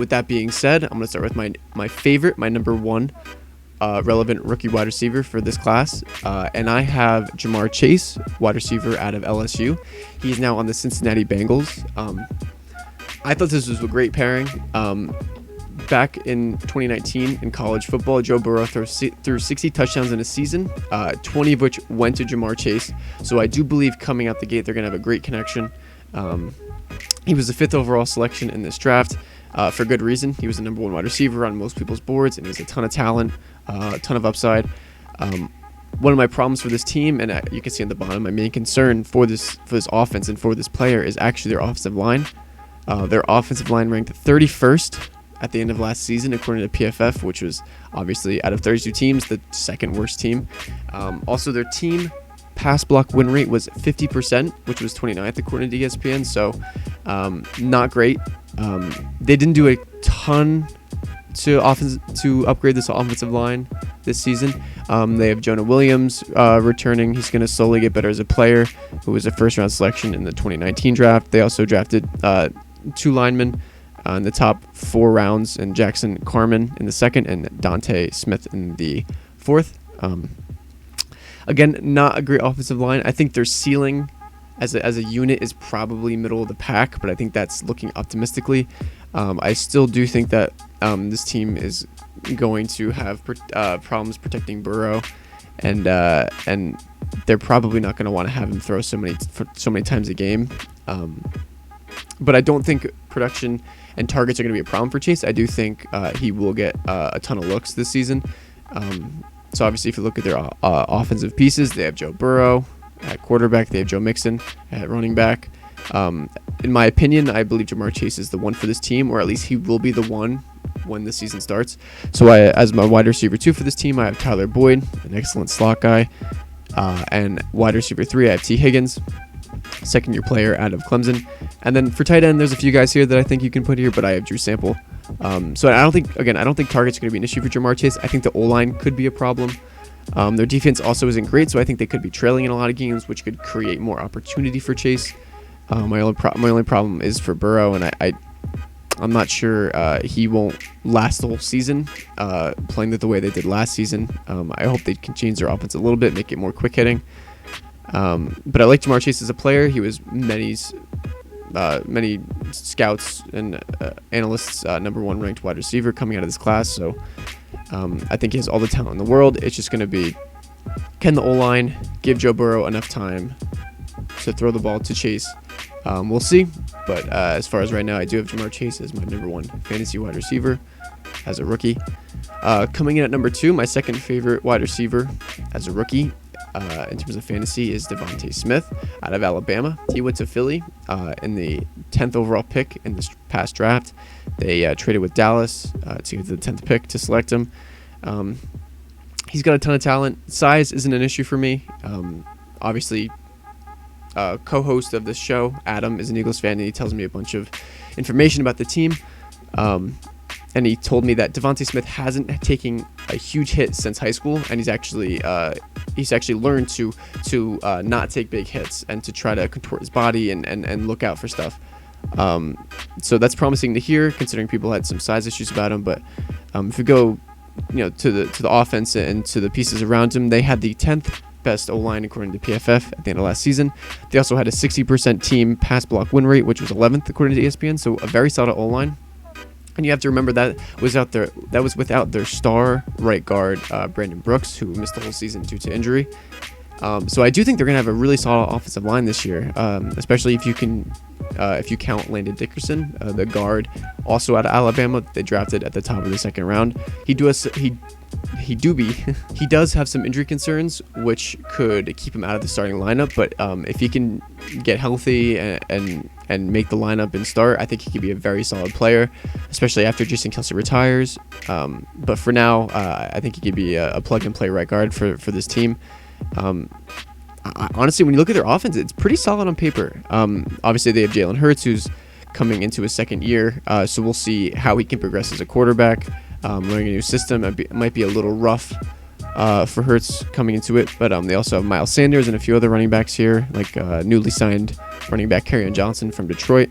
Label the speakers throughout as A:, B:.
A: with that being said, I'm going to start with my favorite, my number one relevant rookie wide receiver for this class. And I have Ja'Marr Chase, wide receiver out of LSU. He's now on the Cincinnati Bengals. I thought this was a great pairing. Back in 2019 in college football, Joe Burrow threw 60 touchdowns in a season, 20 of which went to Ja'Marr Chase. So I do believe coming out the gate, they're going to have a great connection. He was the 5th overall selection in this draft for good reason. He was the number one wide receiver on most people's boards, and he has a ton of talent, a ton of upside. One of my problems for this team, and you can see on the bottom, my main concern for this offense and for this player is actually their offensive line. Their offensive line ranked 31st at the end of last season, according to PFF, which was obviously out of 32 teams, the second worst team. Also, their team pass block win rate was 50%, which was 29th according to ESPN. So, not great. They didn't do a ton to upgrade this offensive line this season. They have Jonah Williams returning. He's going to slowly get better as a player, who was a first-round selection in the 2019 draft. They also drafted 2 linemen in the top 4 rounds, and Jackson Carman in the 2nd, and Devonte Smith in the 4th. Again, not a great offensive line. I think their ceiling as a unit is probably middle of the pack, but I think that's looking optimistically. I still do think that this team is going to have problems protecting Burrow, and they're probably not going to want to have him throw so many times a game. But I don't think production and targets are going to be a problem for Chase. I do think he will get a ton of looks this season. So obviously, if you look at their offensive pieces, they have Joe Burrow at quarterback. They have Joe Mixon at running back. In my opinion, I believe Ja'Marr Chase is the one for this team, or at least he will be the one when the season starts. So as my wide receiver 2 for this team, I have Tyler Boyd, an excellent slot guy. And wide receiver 3, I have T. Higgins, second-year player out of Clemson. And then for tight end, there's a few guys here that I think you can put here, but I have Drew Sample. So I don't think targets are going to be an issue for Ja'Marr Chase. I think the O-line could be a problem. Their defense also isn't great, so I think they could be trailing in a lot of games, which could create more opportunity for Chase. My only problem is for Burrow, and I'm not sure he won't last the whole season playing the way they did last season. I hope they can change their offense a little bit, make it more quick hitting. But I like Ja'Marr Chase as a player. He was many scouts and analysts number 1 ranked wide receiver coming out of this class. So I think he has all the talent in the world. It's just going to be, can the O-line give Joe Burrow enough time to throw the ball to Chase? We'll see. But as far as right now, I do have Ja'Marr Chase as my number 1 fantasy wide receiver as a rookie. Coming in at number 2, my second favorite wide receiver as a rookie in terms of fantasy is Devonte Smith out of Alabama. He went to Philly in the 10th overall pick in this past draft. They traded with Dallas to get the 10th pick to select him. He's got a ton of talent. Size isn't an issue for me. Obviously, co-host of this show, Adam, is an Eagles fan, and he tells me a bunch of information about the team. And he told me that Devonte Smith hasn't taken a huge hit since high school, and he's actually learned to not take big hits and to try to contort his body and look out for stuff. So that's promising to hear, considering people had some size issues about him. But if you go, to the offense and to the pieces around him, they had the 10th best O-line according to PFF at the end of last season. They also had a 60% team pass block win rate, which was 11th according to ESPN. So a very solid O-line. And you have to remember that was without their star right guard, Brandon Brooks, who missed the whole season due to injury. So I do think they're going to have a really solid offensive line this year, especially if you count Landon Dickerson, the guard, also out of Alabama. They drafted at the top of the 2nd round. He does have some injury concerns, which could keep him out of the starting lineup. But if he can get healthy and make the lineup and start, I think he could be a very solid player, especially after Jason Kelce retires. But for now, I think he could be a plug-and-play right guard for this team. Honestly, when you look at their offense, it's pretty solid on paper. Obviously, they have Jalen Hurts, who's coming into his 2nd year, so we'll see how he can progress as a quarterback. Learning a new system, it might be a little rough for Hurts coming into it, but they also have Miles Sanders and a few other running backs here, like newly signed running back Kerryon Johnson from Detroit.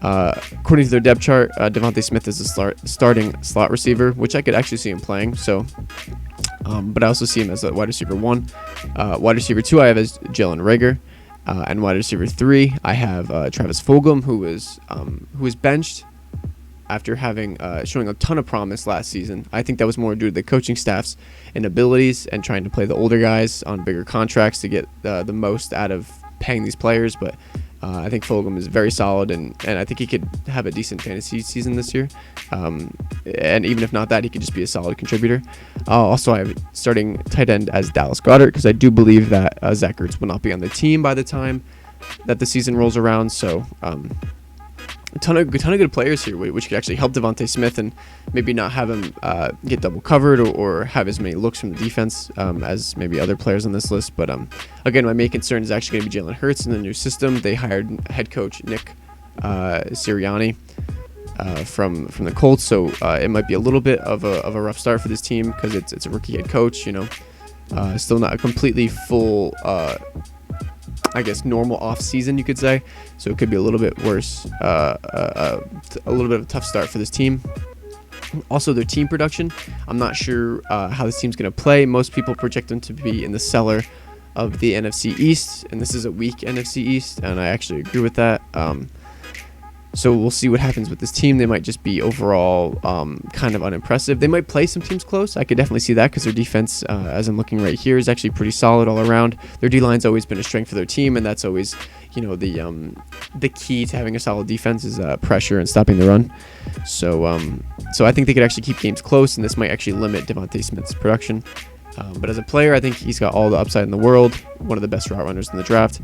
A: According to their depth chart, Devonte Smith is a starting slot receiver, which I could actually see him playing. So, but I also see him as a wide receiver 1. Wide receiver 2, I have as Jalen Reagor. And wide receiver 3, I have Travis Fulgum, who was benched after showing a ton of promise last season. I think that was more due to the coaching staff's inabilities and trying to play the older guys on bigger contracts to get the most out of paying these players. But I think Fulgum is very solid, and I think he could have a decent fantasy season this year. And even if not that, he could just be a solid contributor. Also, I have starting tight end as Dallas Goddard, because I do believe that Zach Ertz will not be on the team by the time that the season rolls around. So a ton of good players here, which could actually help Devonte Smith and maybe not have him get double covered or have as many looks from the defense as maybe other players on this list. But again, my main concern is actually going to be Jalen Hurts in the new system. They hired head coach Nick Sirianni from the Colts, so it might be a little bit of a rough start for this team because it's a rookie head coach. Still not a completely full. I guess normal off season, you could say, so it could be a little bit worse, a little bit of a tough start for this team. Also, their team production, I'm not sure how this team's going to play. Most people project them to be in the cellar of the NFC East, and this is a weak NFC East, and I actually agree with that. So we'll see what happens with this team. They might just be overall kind of unimpressive. They might play some teams close. I could definitely see that because their defense, as I'm looking right here, is actually pretty solid all around. Their D-line's always been a strength for their team, and that's always, the key to having a solid defense is pressure and stopping the run. So I think they could actually keep games close, and this might actually limit Devonte Smith's production. But as a player, I think he's got all the upside in the world. One of the best route runners in the draft.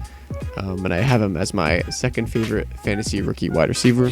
A: And I have him as my second favorite fantasy rookie wide receiver.